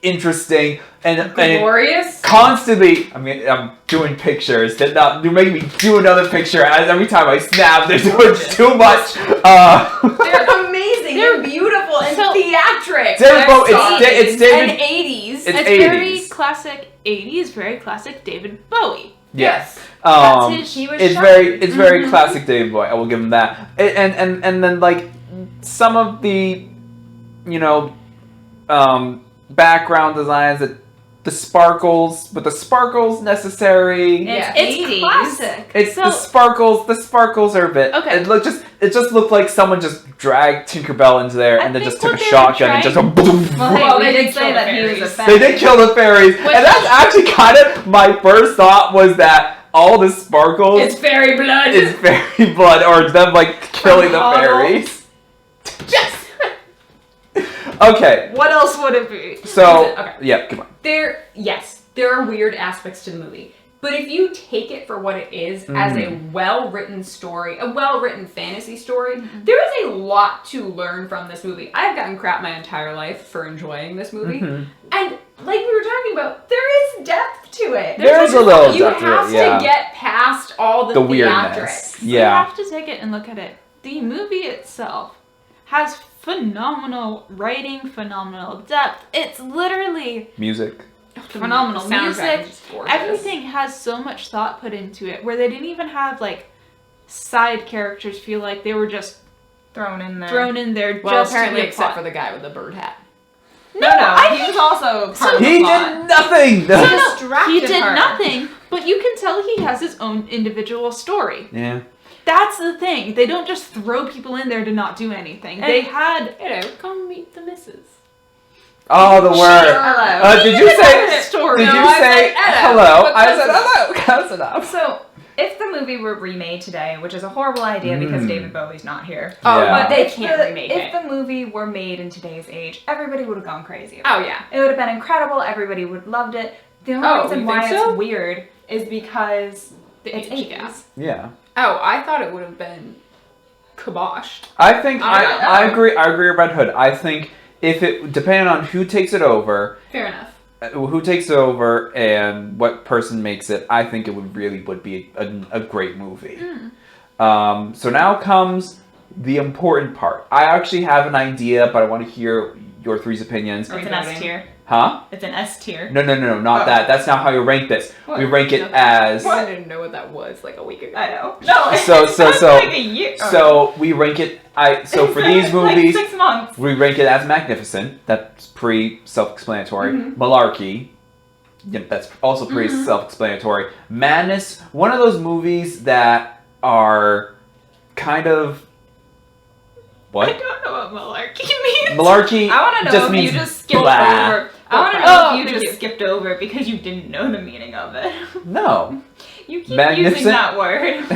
interesting and Glorious. constantly. I mean, I'm doing pictures. They're making me do another picture. As every time I snap, they're doing too much. They're amazing. They're beautiful and So- theatric. David Bowie. It's It's David. and 80s. It's It's very 80s. classic 80s, very classic David Bowie. Yes. That's his- He was It's shy. very classic David Bowie. I will give him that. And then like some of the, background designs that the sparkles necessary. Yeah. It's 80s. classic. It's so, the sparkles are a bit. Okay. It just looked like someone just dragged Tinkerbell into there I and then think just took a what they were shotgun and just trying- boom. Well, hey, Well, we they did did say kill that the he was a fairies. fan. They did kill the fairies, Which- and that's actually kind of my first thought was that all the sparkles It's fairy blood. is fairy blood or them like killing the From Hoggle. fairies. Yes. Okay. What else would it be? So, Okay. yeah, come on. There are weird aspects to the movie. But if you take it for what it is, as a well-written story, a well-written fantasy story, there is a lot to learn from this movie. I've gotten crap my entire life for enjoying this movie. And like we were talking about, there is depth to it. There's a little You depth to it, have yeah. to get past all the weirdness. theatrics. You Yeah. have to take it and look at it. The movie itself has phenomenal writing, phenomenal depth. It's literally Music. phenomenal The soundtrack music. is just gorgeous. Everything has so much thought put into it, where they didn't even have like side characters feel like they were just Thrown in there. thrown in there. Well, just apparently to be a except plot. for the guy with the bird hat. No, he was also part of the He plot. did nothing! No, distracted he did her. nothing, but you can tell he has his own individual story. Yeah. That's the thing. They don't just throw people in there to not do anything. And- They had You know, come meet the missus. Oh, the word. Hello. Did you say... story. Did No, you I say said hello, hello? but I close said enough. hello. Close enough. So, if the movie were remade today, which is a horrible idea because David Bowie's not here. Oh, Yeah. but they if can't remake if it. the movie were made in today's age, everybody would have gone crazy about Oh, yeah. it. It would have been incredible. Everybody would have loved it. The only Oh, reason you why think so? it's weird is because it's age 80s. gap. Yeah. Oh, I thought it would have been kiboshed. I think I don't know. I agree with Red Hood. I think if it depending on who takes it over, Fair enough. and what person makes it, I think it would be a great movie. So now comes the important part. I actually have an idea, but I want to hear your three's opinions. It's an S tier. Huh? It's an S tier. No, not Oh. that. That's not how you rank this. What? We rank it Nothing. as I didn't know what that was like a week ago. I know. No. So- it's like a year. so we rank it. For these It's movies, like 6 months. we rank it as magnificent. That's pretty self-explanatory. Malarkey. Yep, that's also pretty self-explanatory. Madness, one of those movies that are kind of I what? don't know what malarkey means. Malarkey I want to know just if means you just skipped blah. over. I want to know Oh, if you thank just you. skipped over because you didn't know the meaning of it. No. You keep using Magnificent. that word.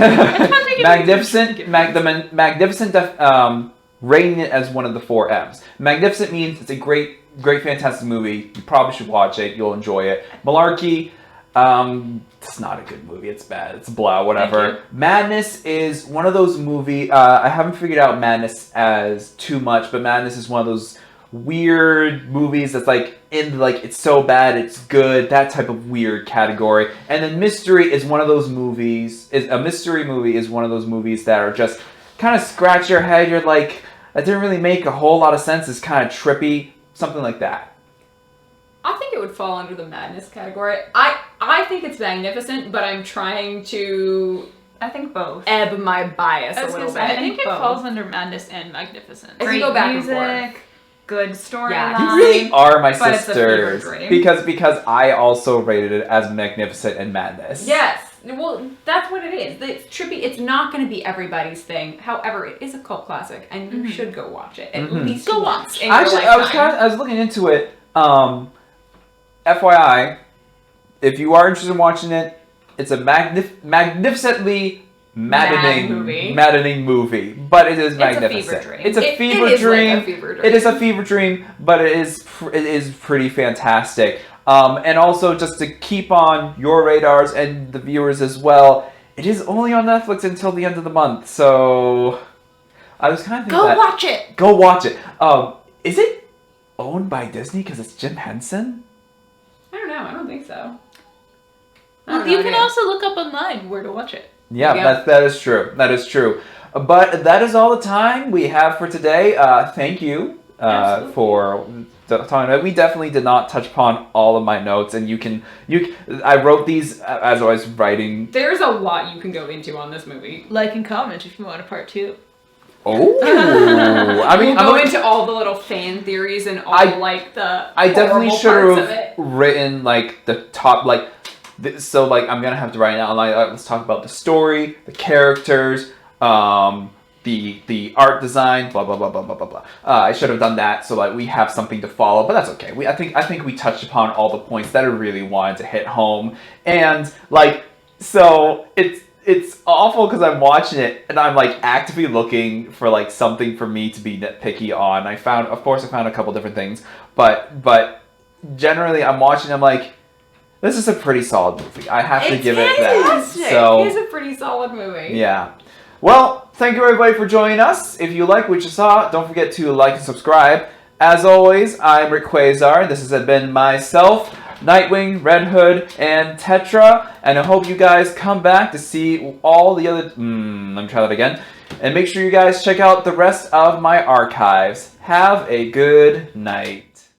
Magnificent. Magnificent. Rating it as one of the 4 M's. Magnificent means it's a great, fantastic movie. You probably should watch it. You'll enjoy it. Malarkey. It's not a good movie. It's bad. It's blah. Whatever. Madness is one of those movies. I haven't figured out Madness as too much, but Madness is one of those weird movies that's like it's so bad it's good, that type of weird category. And then Mystery is one of those movies. A mystery movie is one of those movies that are just kind of scratch your head. You're like, that didn't really make a whole lot of sense. It's kind of trippy, something like that. I think it would fall under the madness category. I think it's magnificent, but I'm trying to I think both. ebb my bias I a was little gonna say, bit. I think it both. falls under madness and magnificence. It can Great go back and music, good storyline. Yeah, You really are my But it's a fever sisters. dream. Because I also rated it as Magnificent and Madness. Yes. Well, that's what it is. It's trippy. It's not going to be everybody's thing. However, it is a cult classic, and you should go watch it at least Go once watch. in your Actually, lifetime. I was looking into it. FYI, if you are interested in watching it, it's a magnificently maddening movie, but it is It's a magnificent. fever dream. It's a It fever is dream. like a fever dream. It is a fever dream, but it is pretty fantastic. And also, just to keep on your radars and the viewers as well, it is only on Netflix until the end of the month. So I was kind of thinking that, watch it. go watch it. Is it owned by Disney because it's Jim Henson? I don't know. I don't think so. You can also look up online where to watch it. Yeah, Yeah. that is true. That is true. But that is all the time we have for today. Thank you Absolutely. for talking about it. We definitely did not touch upon all of my notes, and I wrote these as I was writing. There's a lot you can go into on this movie. Like and comment if you want a part 2. Oh, I mean, We'll go into all the little fan theories and all the I definitely horrible should parts of have it. written like the top so I'm gonna have to write it out. Let's talk about the story, the characters, the art design, blah blah blah blah blah blah blah. I should have done that so we have something to follow, but that's okay. I think we touched upon all the points that I really wanted to hit home, and so it's awful because I'm watching it and I'm like actively looking for like something for me to be nitpicky on. I found a couple different things, but generally I'm watching. I'm like, this is a pretty solid movie. I have to give it that. Fantastic. So It is a pretty solid movie. yeah. Well, thank you everybody for joining us. If you like what you saw, don't forget to like and subscribe. As always, I'm Rick Quasar. This has been myself, Nightwing, Red Hood, and Tetra. And I hope you guys come back to see all the other... let me try that again. And make sure you guys check out the rest of my archives. Have a good night.